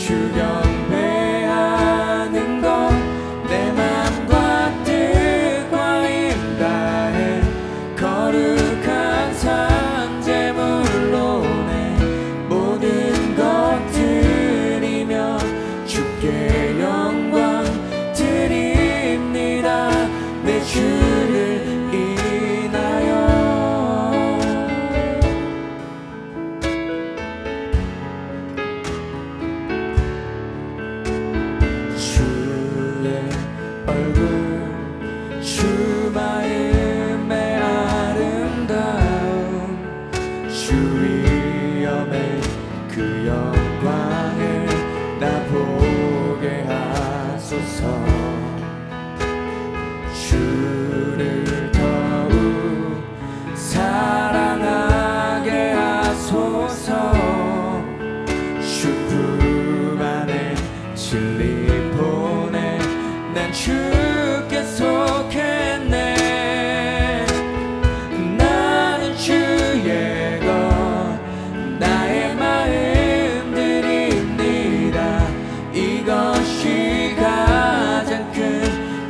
주 경배하는 것 내 맘과 뜻과 힘 다해 거룩한 산제물로 내 모든 것 드리며 주께 영광 드립니다. 내 주를 인하여 주의 얼굴 주 마음의 아름다움 주 위엄의 그 영광을 나 보게 하소서. 주를 더욱 사랑하게 하소서. 주 품 안에 진리 보내 난 주께 속했네. 나는 주의 것 나의 마음 드립니다. 이것이 가장 큰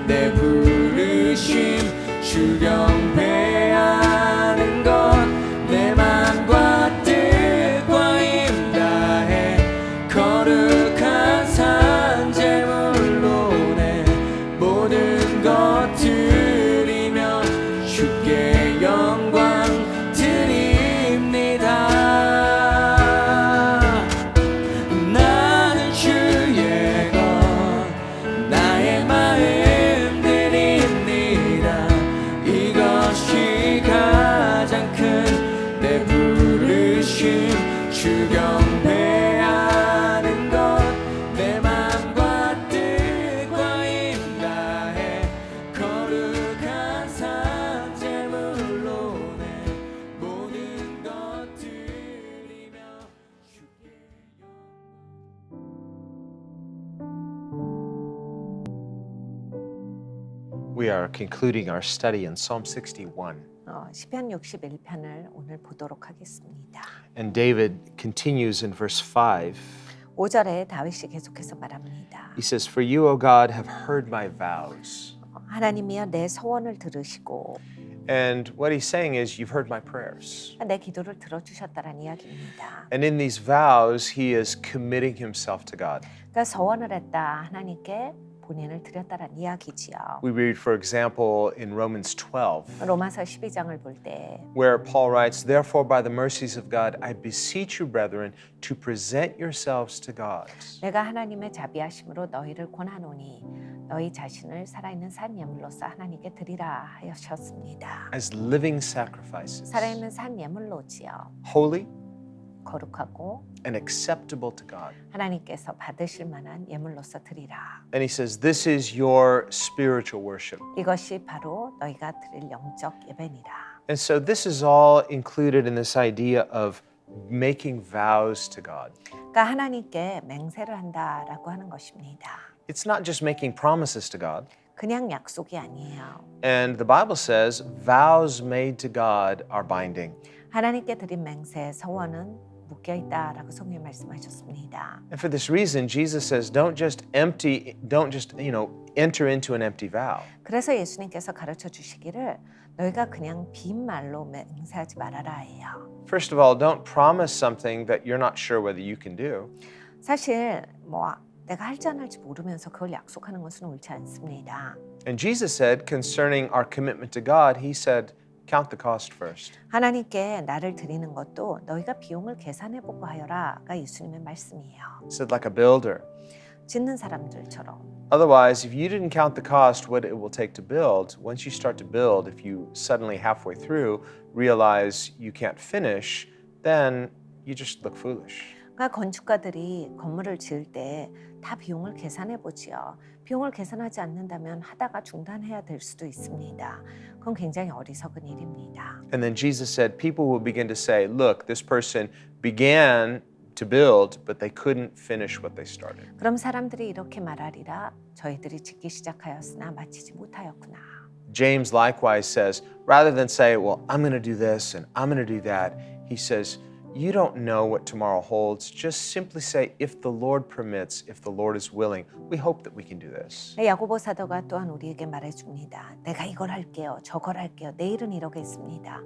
내 부르심 주 경배하는 것 내 맘과 뜻과 힘 다해 거룩한 산제물로 내 모든 것 드리며 주께 영광 드립니다. 나는 주의 것 나의 마음 드립니다. 이것이 가장 큰 내 부르심 주 경배하는 것 내 맘과 뜻과 힘 다해 거룩한 산제물로 내 모든 것 드리며 주께 We are concluding our study in Psalm 61. 시편 61편을 오늘 보도록 하겠습니다. And David continues in verse 5. 5절에 다윗이 계속해서 말합니다. He says, For you, O God, have heard my vows. 하나님이여 내 소원을 들으시고 And what he's saying is, you've heard my prayers. 내 기도를 들어주셨다는 이야기입니다. And in these vows, he is committing himself to God. 그러니까 소원을 했다 하나님께 본인을 드렸다는 이야기지요. We read, for example, in Romans 12, 로마서 12장을 볼 때 where Paul writes, Therefore, by the mercies of God, I beseech you, brethren, to present yourselves to God. 내가 하나님의 자비하심으로 너희를 권하노니 너희 자신을 살아있는 산 예물로서 하나님께 드리라 하셨습니다. As living sacrifices, 살아있는 산 예물로지요. holy 거룩하고 and acceptable to God. 하나님께서 받으실 만한 예물로서 드리라. And he says, This is your spiritual worship. 이것이 바로 너희가 드릴 영적 예배니라. And so this is all included in this idea of making vows to God. 그러니까 하나님께 맹세를 한다라고 하는 것입니다. It's not just making promises to God. 그냥 약속이 아니에요. And the Bible says vows made to God are binding. 하나님께 드린 맹세, 서원은 묶여 있다라고 성경에 말씀하셨습니다. And for this reason, Jesus says, don't just enter into an empty vow. 그래서 예수님께서 가르쳐 주시기를 너희가 그냥 빈 말로 맹세하지 말아라 해요. First of all, don't promise something that you're not sure whether you can do. 사실 내가 할지 안 할지 모르면서 그걸 약속하는 것은 옳지 않습니다. And Jesus said concerning our commitment to God, he said, count the cost first. 하나님께 나를 드리는 것도 너희가 비용을 계산해보고 하여라가 예수님의 말씀이에요. He said, like a builder. 짓는 사람들처럼. Otherwise, if you didn't count the cost, what it will take to build, once you start to build, if you suddenly halfway through realize you can't finish, then you just look foolish. 그러니까 건축가들이 건물을 지을 때 다 비용을 계산해 보지요. 비용을 계산하지 않는다면 하다가 중단해야 될 수도 있습니다. 그건 굉장히 어리석은 일입니다. And then Jesus said, people will begin to say, look, this person began to build, but they couldn't finish what they started. 그럼 사람들이 이렇게 말하리라. 저희들이 짓기 시작하였으나 마치지 못하였구나. James likewise says, rather than say, well, I'm going to do this and I'm going to do that, he says, You don't know what tomorrow holds. Just simply say, if the Lord permits, if the Lord is willing, we hope that we can do this. 야고보 사도가 또한 우리에게 말해줍니다. 내가 이걸 할게요. 저걸 할게요. 내일은 이러겠습니다.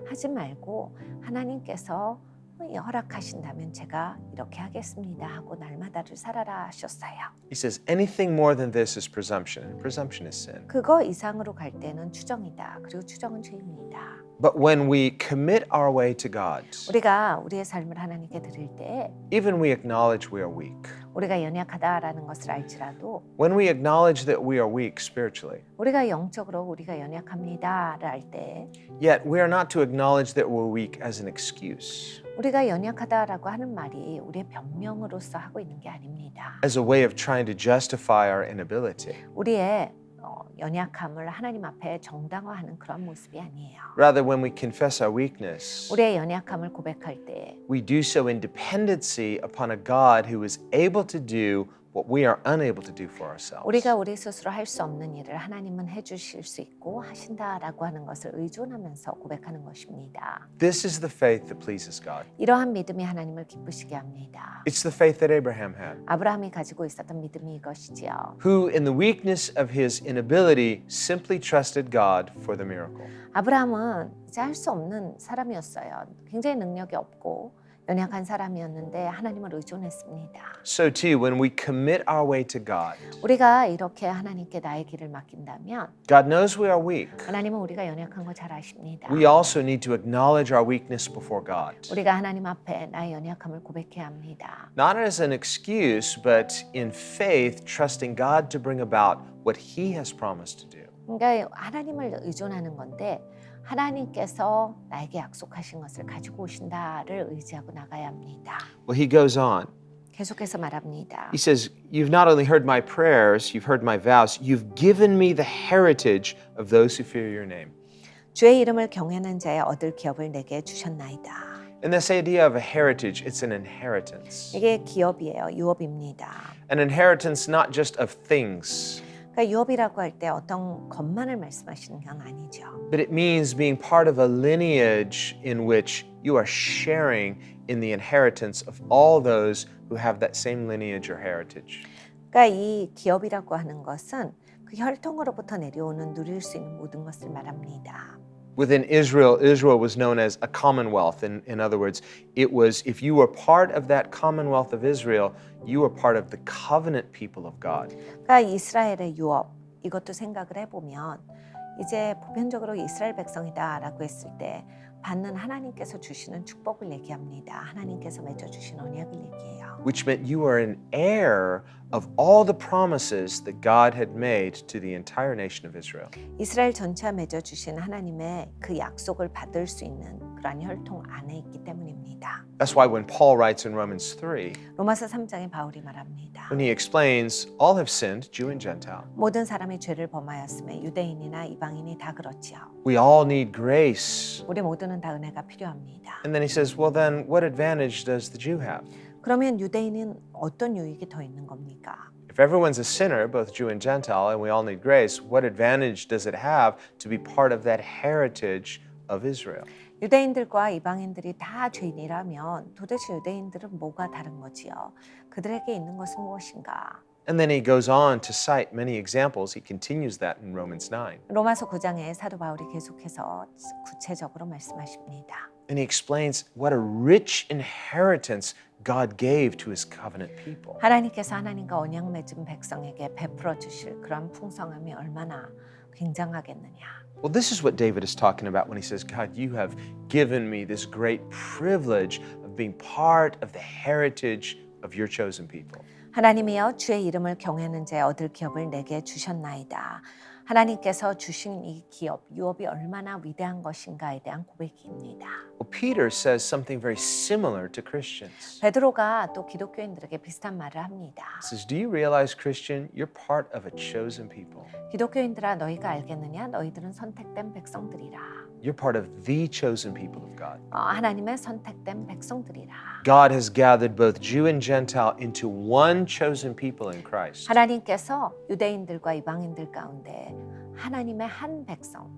하지 말고 하나님께서 허락하신다면 제가 이렇게 하겠습니다 하고 날마다를 살아라 하셨어요. He says, anything more than this is presumption, and presumption is sin. 그거 이상으로 갈 때는 추정이다. 그리고 추정은 죄입니다. But when we commit our way to God, 우리가 우리의 삶을 하나님께 드릴 때 even we acknowledge we are weak, 우리가 연약하다라는 것을 알지라도 when we acknowledge that we are weak spiritually, 우리가 영적으로 우리가 연약합니다를 할 때 yet we are not to acknowledge that we're weak as an excuse, 우리가 연약하다라고 하는 말이 우리의 변명으로서 하고 있는 게 아닙니다. as a way of trying to justify our inability. 우리의 연약함을 하나님 앞에 정당화하는 그런 모습이 아니에요. Rather, when we confess our weakness, 우리의 연약함을 고백할 때 we do so in dependency upon a God who is able to do what we are unable to do for ourselves. 우리가 우리 스스로 할 수 없는 일을 하나님은 해주실 수 있고 하신다라고 하는 것을 의존하면서 고백하는 것입니다. This is the faith that pleases God. 이러한 믿음이 하나님을 기쁘시게 합니다. It's the faith that Abraham had, 아브라함이 가지고 있었던 믿음이 이것이지요. who in the weakness of his inability simply trusted God for the miracle. 아브라함은 이제 할 수 없는 사람이었어요. 굉장히 능력이 없고 연약한 사람이었는데 하나님을 의존했습니다. So too, when we commit our way to God, 우리가 이렇게 하나님께 나의 길을 맡긴다면 God knows we are weak. 하나님은 우리가 연약한 거 잘 아십니다. We also need to acknowledge our weakness before God. 우리가 하나님 앞에 나의 연약함을 고백해야 합니다. Not as an excuse, but in faith, trusting God to bring about what He has promised to do. 그러니까 하나님을 의존하는 건데 하나님께서 나에게 약속하신 것을 가지고 오신다를 의지하고 나가야 합니다. Well, he goes on. 계속해서 말합니다. He says, you've not only heard my prayers, you've heard my vows, you've given me the heritage of those who fear your name. 주의 이름을 경외하는 자의 얻을 기업을 내게 주셨나이다. And this idea of a heritage, it's an inheritance. 이게 기업이에요. 유업입니다. An inheritance not just of things, 그러니까 유업이라고 할 때 어떤 것만을 말씀하시는 건 아니죠. but it means being part of a lineage in which you are sharing in the inheritance of all those who have that same lineage or heritage. 그러니까 이 기업이라고 하는 것은 그 혈통으로부터 내려오는 누릴 수 있는 모든 것을 말합니다. Within Israel, Israel was known as a commonwealth. In other words, it was if you were part of that commonwealth of Israel, you were part of the covenant people of God. 그러니까 이스라엘의 유업 이것도 생각을 해보면 이제 보편적으로 이스라엘 백성이다라고 했을 때 받는 하나님께서 주시는 축복을 얘기합니다. 하나님께서 맺어주신 언약을 얘기해요. Which meant you are an heir of all the promises that God had made to the entire nation of Israel. 이스라엘 전체에 맺어주신 하나님의 그 약속을 받을 수 있는 그러한 혈통 안에 있기 때문입니다. That's why when Paul writes in Romans 3, 로마서 3장에 바울이 말합니다. when he explains, all have sinned, Jew and Gentile. 모든 사람이 죄를 범하였음에 유대인이나 이방인이 다 그렇지요. We all need grace. 우리 모두는 다 은혜가 필요합니다. And then he says, well, then what advantage does the Jew have? 그러면 유대인은 어떤 유익이 더 있는 겁니까? If everyone's a sinner, both Jew and Gentile, and we all need grace, what advantage does it have to be part of that heritage of Israel? 유대인들과 이방인들이 다 죄인이라면 도대체 유대인들은 뭐가 다른 거지요? 그들에게 있는 것은 무엇인가? And then he goes on to cite many examples. He continues that in Romans 9. 로마서 9장에 사도 바울이 계속해서 구체적으로 말씀하십니다. And he explains what a rich inheritance God gave to his covenant people. 하나님께서 하나님과 언약 맺은 백성에게 베풀어 주실 그런 풍성함이 얼마나 굉장하겠느냐. Well, this is what David is talking about when he says, God, you have given me this great privilege of being part of the heritage of your chosen people. 하나님이여 주의 이름을 경외하는 자의 얻을 기업을 내게 주셨나이다. 하나님께서 주신 이 기업, 유업이 얼마나 위대한 것인가에 대한 고백입니다. Well, Peter says something very similar to Christians. 베드로가 또 기독교인들에게 비슷한 말을 합니다. He says, do you realize, Christian, you're part of a chosen people. 기독교인들아 너희가 알겠느냐? 너희들은 선택된 백성들이라. You're part of the chosen people of God. 하나님의 선택된 백성들이라. God has gathered both Jew and Gentile into one chosen people in Christ. 하나님께서 유대인들과 이방인들 가운데 하나님의 한 백성,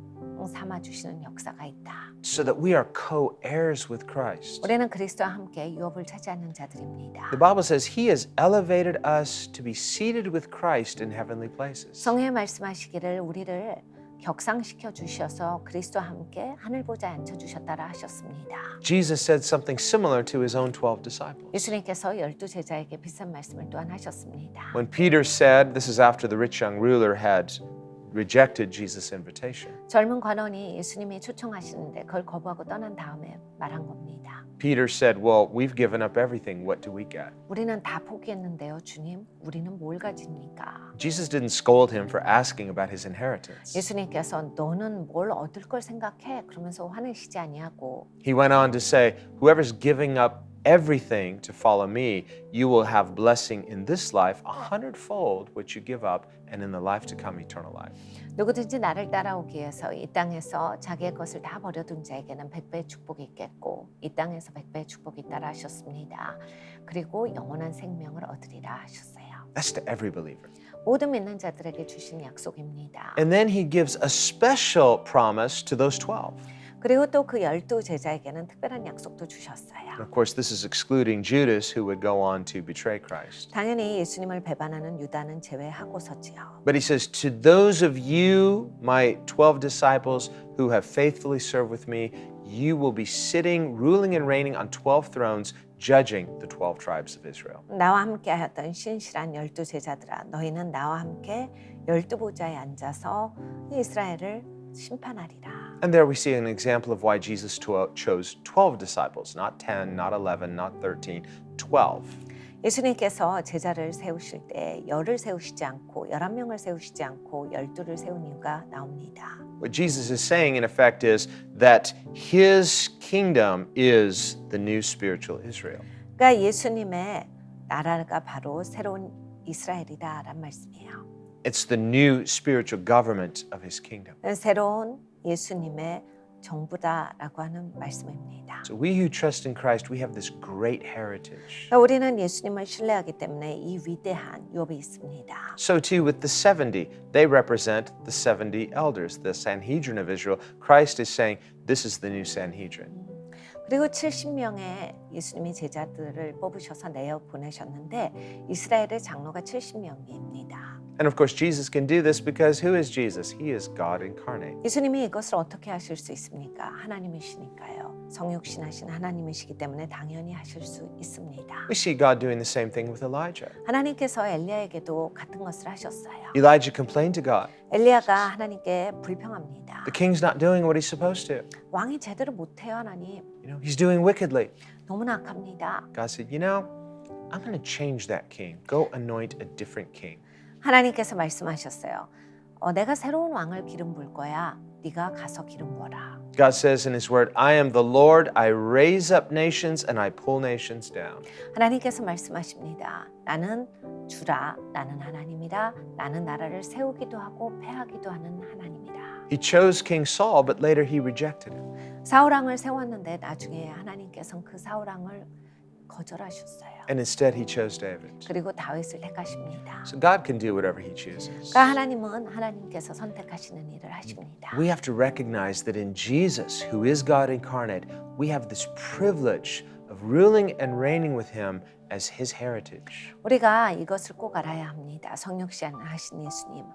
삼아 주시는 역사가 있다. so that we are co-heirs with Christ. 우리는 그리스도와 함께 유업을 차지하는 자들입니다. The Bible says He has elevated us to be seated with Christ in heavenly places. 성경에 말씀하시기를 우리를 격상시켜 주셔서 그리스도와 함께 하늘 보좌에 앉혀 주셨다라 하셨습니다. Jesus said something similar to His own 12 disciples. 예수님께서 12제자에게 비슷한 말씀을 또한 하셨습니다. When Peter said, this is after the rich young ruler had rejected Jesus' invitation. 젊은 관원이 예수님이 초청하시는데 그걸 거부하고 떠난 다음에 말한 겁니다. Peter said, well, we've given up everything. What do we get? 우리는 다 포기했는데요, 주님. 우리는 뭘 가집니까? Jesus didn't scold him for asking about his inheritance. 예수님께서 너는 뭘 얻을 걸 생각해? 그러면서 화내시지 아니하고 He went on to say, whoever's giving up everything to follow me, you will have blessing in this life 100-fold what you give up, and in the life to come, eternal life. 누구든지 나를 따라오기 위해서 이 땅에서 자기의 것을 다 버려둔 자에게는 100배의 축복이 있겠고 이 땅에서 100배의 축복이 있다라 하셨습니다. 그리고 영원한 생명을 얻으리라 하셨어요. That's to every believer. 모든 믿는 자들에게 주신 약속입니다. And then he gives a special promise to those 12. 그리고 또 그 12제자에게는 특별한 약속도 주셨어요. And of course, this is excluding Judas, who would go on to betray Christ. 당연히 예수님을 배반하는 유다는 제외하고서지요. But he says, to those of you, my 12 disciples, who have faithfully served with me, you will be sitting, ruling and reigning on 12 thrones, judging the 12 tribes of Israel. 나와 함께 하였던 신실한 12제자들아 너희는 나와 함께 12보좌에 앉아서 이스라엘을 심판하리라. And there we see an example of why Jesus chose 12 disciples, not 10, not 11, not 13, 12. 예수님께서 제자를 세우실 때 열을 세우시지 않고 11명을 세우시지 않고 12를 세운 이유가 나옵니다. What Jesus is saying, in effect, is that his kingdom is the new spiritual Israel. 그러니까 예수님의 나라가 바로 새로운 이스라엘이다라는 말씀이에요. It's the new spiritual government of his kingdom. 새로운 예수님의 정부다라고 하는 말씀입니다. So we who trust in Christ, we have this great heritage. 그러니까 우리는 예수님을 신뢰하기 때문에 이 위대한 유업이 있습니다. So too with the 70, they represent the 70 elders, the Sanhedrin of Israel. Christ is saying, this is the new Sanhedrin. 그리고 70명의 예수님이 제자들을 뽑으셔서 내어 보내셨는데 이스라엘의 장로가 70명입니다. And of course, Jesus can do this because who is Jesus? He is God incarnate. 예수님이 이것을 어떻게 하실 수 있습니까? 하나님이시니까요. 성육신하신 하나님이시기 때문에 당연히 하실 수 있습니다. We see God doing the same thing with Elijah. 하나님께서 엘리야에게도 같은 것을 하셨어요. Elijah complained to God. 엘리야가 하나님께 불평합니다. The king's not doing what he's supposed to. 왕이 제대로 못해요, 하나님. You know, he's doing wickedly. 너무나 악합니다. God said, you know, I'm going to change that king. Go anoint a different king. 하나님께서 말씀하셨어요. 내가 새로운 왕을 기름 부을 거야. 네가 가서 기름 부어라. God says in his word, I am the Lord, I raise up nations and I pull nations down. 하나님께서 말씀하십니다. 나는 주라. 나는 하나님이라. 나는 나라를 세우기도 하고 패하기도 하는 하나님이라. He chose King Saul, but later he rejected him. 사울 왕을 세웠는데 나중에 하나님께서는 그 사울 왕을 거절하셨어요. And instead he chose David. 그리고 다윗을 택하십니다. So God can do whatever he chooses. 그러니까 하나님은 하나님께서 선택하시는 일을 하십니다. We have to recognize that in Jesus, who is God incarnate, we have this privilege of ruling and reigning with him as his heritage. 우리가 이것을 꼭 알아야 합니다. 성육신하신 예수님,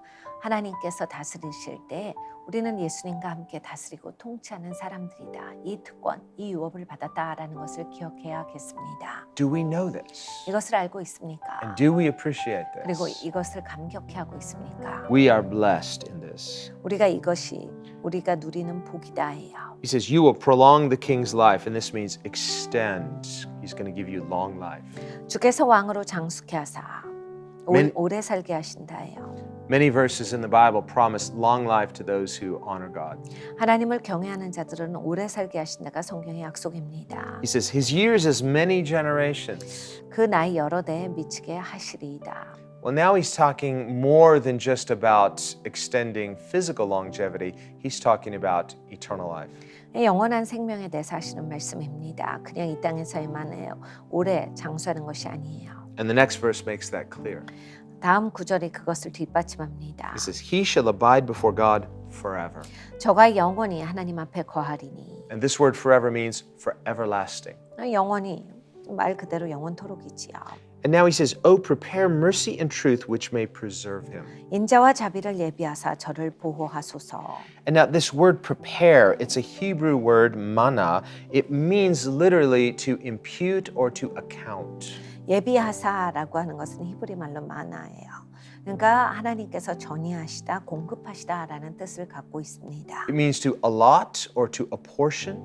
하나님께서 다스리실 때 우리는 예수님과 함께 다스리고 통치하는 사람들이다. 이 특권, 이 유업을 받았다라는 것을 기억해야겠습니다. Do we know this? 이것을 알고 있습니까? And do we appreciate 그리고 this? 이것을 감격해하고 있습니까? We are blessed in this. 우리가 이것이 우리가 누리는 복이다 해요. He says, you will prolong the king's life, and this means extend. He's going to give you long life. 주께서 왕으로 장수케 하사 오래 살게 하신다 해요. Many verses in the Bible promise long life to those who honor God. 하나님을 경외하는 자들은 오래 살게 하신다가 성경의 약속입니다. He says, his years as many generations. 그 나이 여러 대에 미치게 하시리이다. Well, now he's talking more than just about extending physical longevity. He's talking about eternal life. 영원한 생명에 대해서 하시는 말씀입니다. 그냥 이 땅에서만 오래 장수하는 것이 아니에요. And the next verse makes that clear. 다음 구절이 그것을 뒷받침합니다. He says, he shall abide before God forever. 저가 영원히 하나님 앞에 거하리니. And this word forever means for everlasting. 영원히 말 그대로 영원토록이지요. And now he says, "Oh, prepare mercy and truth which may preserve him." 인자와 자비를 예비하사 저를 보호하소서. And now this word prepare, it's a Hebrew word, mana. It means literally to impute or to account. 예비하사라고 하는 것은 히브리 말로 마나예요. 그러니까 하나님께서 전이하시다, 공급하시다라는 뜻을 갖고 있습니다. It means to allot or to apportion.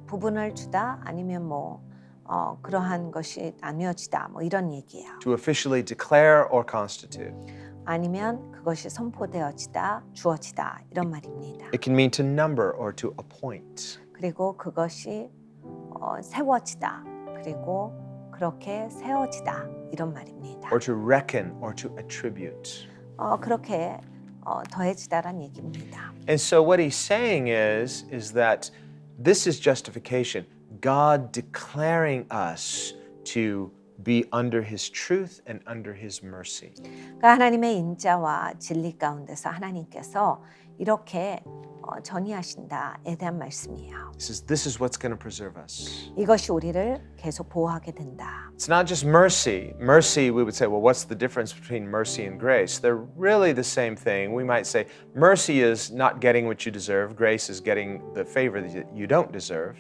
부분을 주다 아니면 그러한 것이 나뉘어지다 이런 얘기예요. To officially declare or constitute. 아니면 그것이 선포되어지다, 주어지다 이런 말입니다. It can mean to number or to appoint. 그리고 그것이 세워지다, 그리고 그렇게 세워지다 이런 말입니다. Or to reckon or to attribute. 그렇게 더해지다란 얘기입니다. And so what he's saying is that this is justification. God declaring us to be under his truth and under his mercy. 그러니까 하나님의 인자와 진리 가운데서 하나님께서 이렇게 전이하신다에 대한 말씀이에요. This is what's going to preserve us. 이것이 우리를 계속 보호하게 된다. It's not just mercy. Mercy, we would say, well, what's the difference between mercy and grace? They're really the same thing. We might say mercy is not getting what you deserve. Grace is getting the favor that you don't deserve.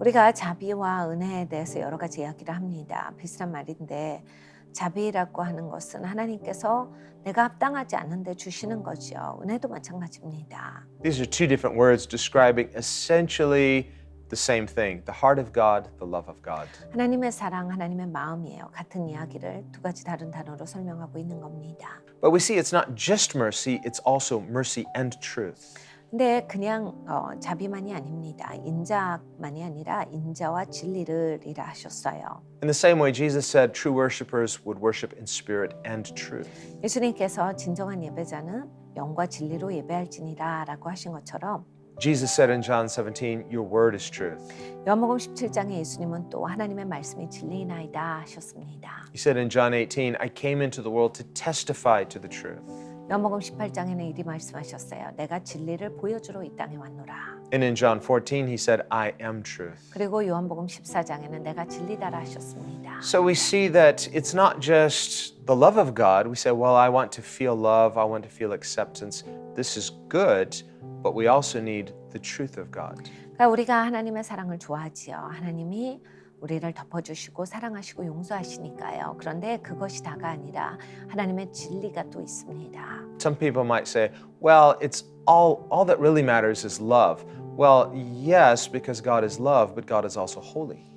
우리가 자비와 은혜에 대해서 여러 가지 이야기를 합니다. 비슷한 말인데 자비라고 하는 것은 하나님께서 내가 합당하지 않은데 주시는 거죠. 은혜도 마찬가지입니다. These are two different words describing essentially the same thing. The heart of God, the love of God. 하나님의 사랑, 하나님의 마음이에요. 같은 이야기를 두 가지 다른 단어로 설명하고 있는 겁니다. But we see it's not just mercy, it's also mercy and truth. 근데 그냥 자비만이 아닙니다. 인자만이 아니라 인자와 진리를 이라 하셨어요. In the same way, Jesus said true worshipers would worship in spirit and truth. 예수님께서 진정한 예배자는 영과 진리로 예배할지니라 라고 하신 것처럼 Jesus said in John 17, your word is truth. 요한복음 17장에 예수님은 또 하나님의 말씀이 진리이나이다 하셨습니다. He said in John 18, I came into the world to testify to the truth. 요한복음 18장에는 이리 말씀하셨어요. 내가 진리를 보여주러 이 땅에 왔노라. And in John 14, he said, I am truth. 그리고 요한복음 14장에는 내가 진리다라 하셨습니다. So we see that it's not just the love of God. We say, well, I want to feel love. I want to feel acceptance. This is good, but we also need the truth of God. 그러니까 우리가 하나님의 사랑을 좋아하지요. 하나님이 우리를 덮어주시고 사랑하시고 용서하시니까요. 그런데 그것이 다가 아니라 하나님의 진리가 또 있습니다. Some people might say, well, it's all that really matters is love. Well, yes, because God is love, but God is also holy.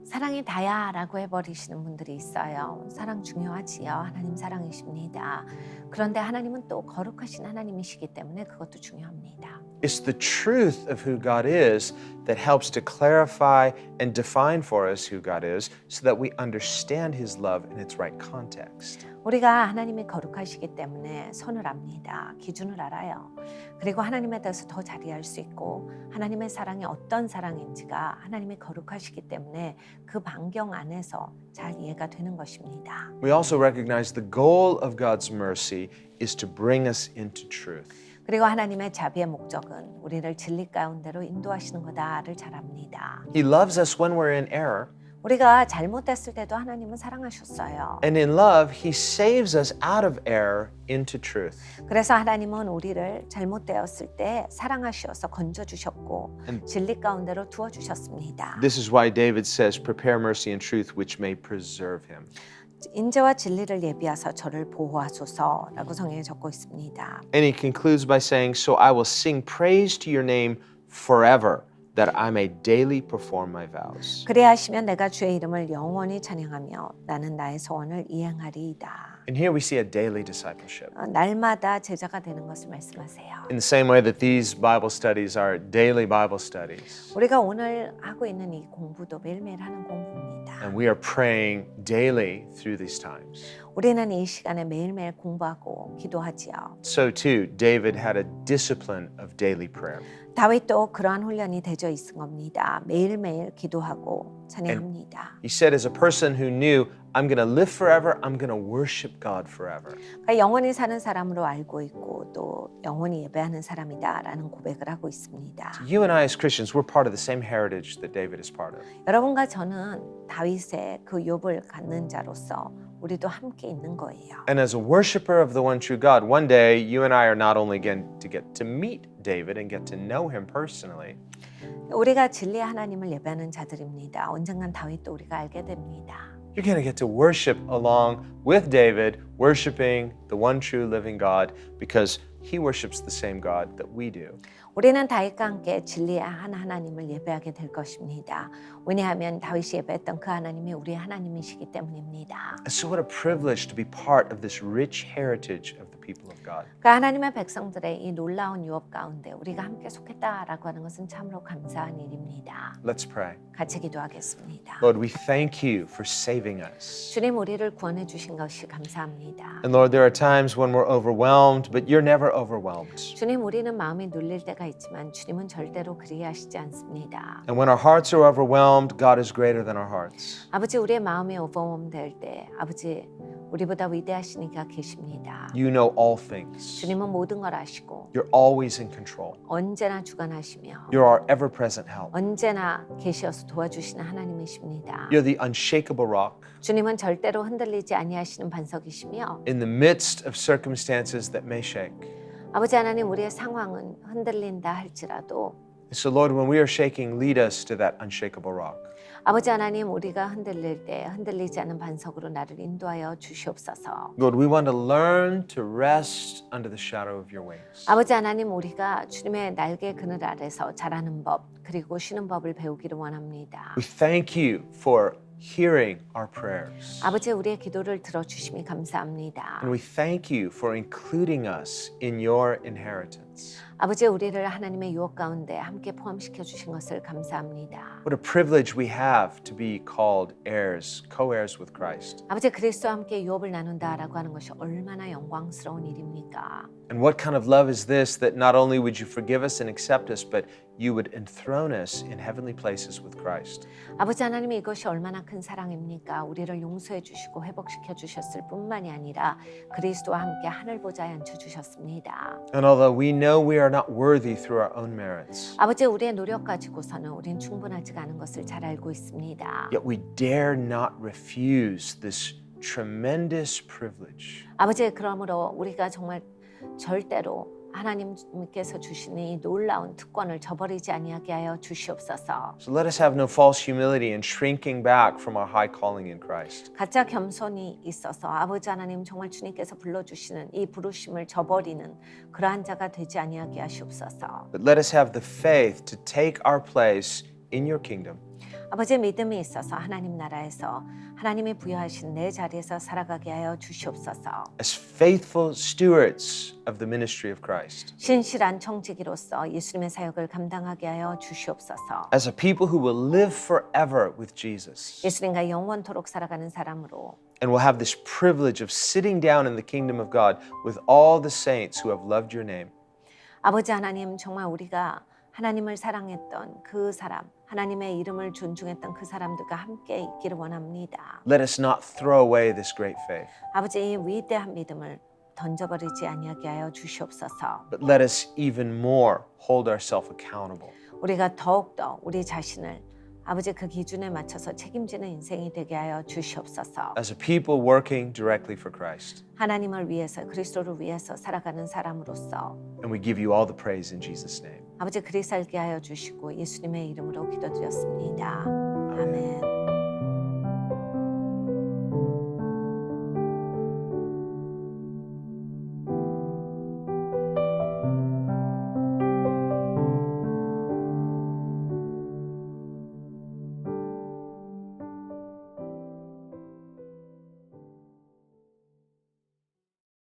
사랑이 다야라고 해버리시는 분들이 있어요. 사랑 중요하지요. 하나님 사랑이십니다. 그런데 하나님은 또 거룩하신 하나님이시기 때문에 그것도 중요합니다. It's the truth of who God is that helps to clarify and define for us who God is so that we understand his love in its right context. 우리가 하나님이 거룩하시기 때문에 선을 압니다. 기준을 알아요. 그리고 하나님에 대해서 더 잘 이해할 수 있고 하나님의 사랑이 어떤 사랑인지가 하나님이 거룩하시기 때문에 그 반경 안에서 잘 이해가 되는 것입니다. We also recognize the goal of God's mercy is to bring us into truth. 그리고 하나님의 자비의 목적은 우리를 진리 가운데로 인도하시는 거다를 잘 압니다. He loves us when we're in error. 우리가 잘못됐을 때도 하나님은 사랑하셨어요. And in love, he saves us out of error into truth. 그래서 하나님은 우리를 잘못되었을 때 사랑하셔서 건져주셨고 진리 가운데로 두어주셨습니다. This is why David says, prepare mercy and truth which may preserve him. 인자와 진리를 예비하사 저를 보호하소서라고 성경에 적고 있습니다. And he concludes by saying, so I will sing praise to your name forever, that I may daily perform my vows. 그래야 하시면 내가 주의 이름을 영원히 찬양하며 나는 나의 소원을 이행하리이다. And here we see a daily discipleship. 날마다 제자가 되는 것을 말씀하세요. In the same way that these Bible studies are daily Bible studies. 우리가 오늘 하고 있는 이 공부도 매일매일 하는 공부입니다. And we are praying daily through these times. 우리는 이 시간에 매일매일 공부하고 기도하지요. So too, David had a discipline of daily prayer. 다윗도 그러한 훈련이 되어 있은 겁니다. 매일매일 기도하고 찬양합니다. He said as a person who knew, I'm going to live forever, I'm going to worship God forever. 그러니까 영원히 사는 사람으로 알고 있고 또 영원히 예배하는 사람이다라는 고백을 하고 있습니다. You and I as Christians, we're part of the same heritage that David is part of. 여러분과 저는 다윗의 그 욥을 갖는 자로서 우리도 함께 있는 거예요. And as a worshiper of the one true God, one day you and I are not only going to get to meet David and get to know him personally, 우리가 진리의 하나님을 예배하는 자들입니다. 언젠간 다윗도 우리가 알게 됩니다. you're going to get to worship along with David, worshiping the one true living God because he worships the same God that we do. 우리는 다윗과 함께 진리의 한 하나님을 예배하게 될 것입니다. 왜냐하면 다윗이 예배했던 그 하나님이 우리의 하나님이시기 때문입니다. And so what a privilege to be part of this rich heritage of the people of God. 그 하나님의 백성들의 이 놀라운 유업 가운데 우리가 함께 속했다라고 하는 것은 참으로 감사한 일입니다. Let's pray. 같이 기도하겠습니다. Lord, we thank you for saving us. 주님 우리를 구원해 주신 것이 감사합니다. And Lord, there are times when we're overwhelmed, but you're never overwhelmed. 주님 우리는 마음이 눌릴 때가 있지만 주님은 절대로 그리하시지 않습니다. And when our hearts are overwhelmed, God is greater than our hearts. 아버지 우리의 마음이 오버웜될 때 아버지 우리보다 위대하시니까 계십니다. You know all things. 주님은 모든 걸 아시고 You're always in control. 언제나 주관하시며 You're our ever-present help. 언제나 계시어서 도와주시는 하나님이십니다. You're the unshakable rock. 주님은 절대로 흔들리지 아니하시는 반석이시며 In the midst of circumstances that may shake. 아버지 하나님 우리의 상황은 흔들린다 할지라도 So Lord, when we are shaking, lead us to that unshakable rock. 아버지 하나님 우리가 흔들릴 때 흔들리지 않는 반석으로 나를 인도하여 주시옵소서. Lord, we want to learn to rest under the shadow of your wings. 아버지 하나님 우리가 주님의 날개 그늘 아래서 자라는 법 그리고 쉬는 법을 배우기를 원합니다. We thank you for hearing our prayers. 아버지 우리의 기도를 들어주심이 감사합니다. And we thank you for including us in your inheritance. 아버지 우리를 하나님의 유업 가운데 함께 포함시켜 주신 것을 감사합니다. What a privilege we have to be called heirs, co-heirs with Christ. 아버지 그리스도와 함께 유업을 나눈다라고 하는 것이 얼마나 영광스러운 일입니까? And what kind of love is this that not only would you forgive us and accept us, but you would enthrone us in heavenly places with Christ. 아버지 하나님이 이것이 얼마나 큰 사랑입니까? 우리를 용서해 주시고 회복시켜 주셨을 뿐만이 아니라 그리스도와 함께 하늘 보좌에 앉혀 주셨습니다. And although we know we are not worthy through our own merits, 아버지 우리의 노력 가지고서는 우린 충분하지가 않은 것을 잘 알고 있습니다. yet we dare not refuse this tremendous privilege. 아버지 그러므로 우리가 정말 절대로 하나님께서 주시는 이 놀라운 특권을 저버리지 아니하게 하여 주시옵소서. So let us have no false humility and shrinking back from our high calling in Christ. 가짜 겸손이 있어서 아버지 하나님 정말 주님께서 불러주시는 이 부르심을 저버리는 그러한 자가 되지 아니하게 하시옵소서. But let us have the faith to take our place in your kingdom. 아버지의 믿음이 있어서 하나님 나라에서 하나님이 부여하신 내 자리에서 살아가게 하여 주시옵소서. As faithful stewards of the ministry of Christ. 신실한 청지기로서 예수님의 사역을 감당하게 하여 주시옵소서. As a people who will live forever with Jesus. 예수님과 영원토록 살아가는 사람으로 And will have this privilege of sitting down in the kingdom of God with all the saints who have loved your name. 아버지 하나님 정말 우리가 하나님을 사랑했던 그 사람, 하나님의 이름을 존중했던 그 사람들과 함께 있기를 원합니다. Let us not throw away this great faith, 아버지 이 위대한 믿음을 던져버리지 아니하게 하여 주시옵소서. but let us even more hold ourselves accountable. 우리가 더욱더 우리 자신을 아버지 그 기준에 맞춰서 책임지는 인생이 되게 하여 주시옵소서. As a people working directly for Christ. 하나님을 위해서 그리스도를 위해서 살아가는 사람으로서 And we give you all the praise in Jesus' name. 아버지 그리 살게 하여 주시고 예수님의 이름으로 기도드렸습니다. 아멘.